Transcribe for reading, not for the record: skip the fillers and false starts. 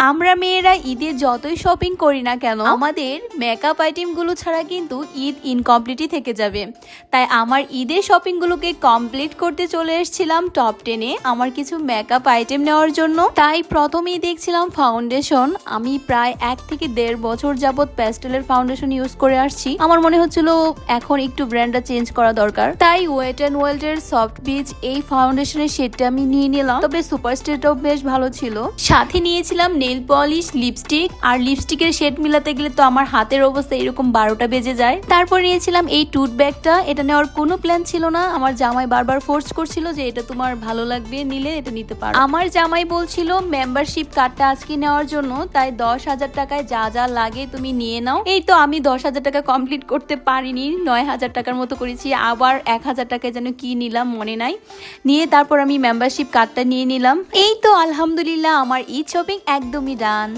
আমরা মেয়েরা ঈদে যতই শপিং করি না কেন আমাদের মেকআপ আইটেম গুলো ছাড়া কিন্তু ঈদ ইনকমপ্লিটই থেকে যাবে। তাই আমার ঈদের শপিং গুলোকে কমপ্লিট করতে চলে এসেছিলাম টপ 10-এ আমার কিছু মেকআপ আইটেম নেওয়ার জন্য। তাই প্রথমেই দেখছিলাম ফাউন্ডেশন। আমি প্রায় 1 থেকে 1.5 বছর যাবত প্যাস্টেলের ফাউন্ডেশন ইউজ করে আসছি। আমার মনে হচ্ছিল এখন একটু ব্র্যান্ডটা চেঞ্জ করা দরকার, তাই ওয়েট অ্যান্ড ওয়াইল্ডের সফট বিচ এই ফাউন্ডেশনের শেডটা আমি নিয়ে নিলাম। তবে সুপারস্টারটাও বেশ ভালো ছিল। সাথে নিয়েছিলাম নেল পলিশ, লিপস্টিক। আর লিপস্টিকের শেড মিলাতে গেলে তো আমার হাতের অবস্থা এরকম 12টা বেজে যায়। তারপর নিয়েছিলাম এই টুথ ব্যাগটা। এটা নেওয়ার কোনো প্ল্যান ছিল না, আমার জামাই বারবার ফোর্স করছিল যে এটা তোমার ভালো লাগবে, নিলে এটা নিতে পারো। আমার জামাই বলছিল মেম্বারশিপ কার্ডটা আজকে নেওয়ার জন্য, তাই 10,000 টাকায় যা যা লাগে তুমি নিয়ে নাও। এই তো আমি 10,000 টাকা কমপ্লিট করতে পারিনি, 9,000 টাকার মতো করেছি। আবার 1,000 টাকায় যেন কি নিলাম মনে নাই, নিয়ে তারপর আমি মেম্বারশিপ কার্ডটা নিয়ে নিলাম। এই তো আলহামদুলিল্লাহ আমার ঈদ শপিং একদমই ডান।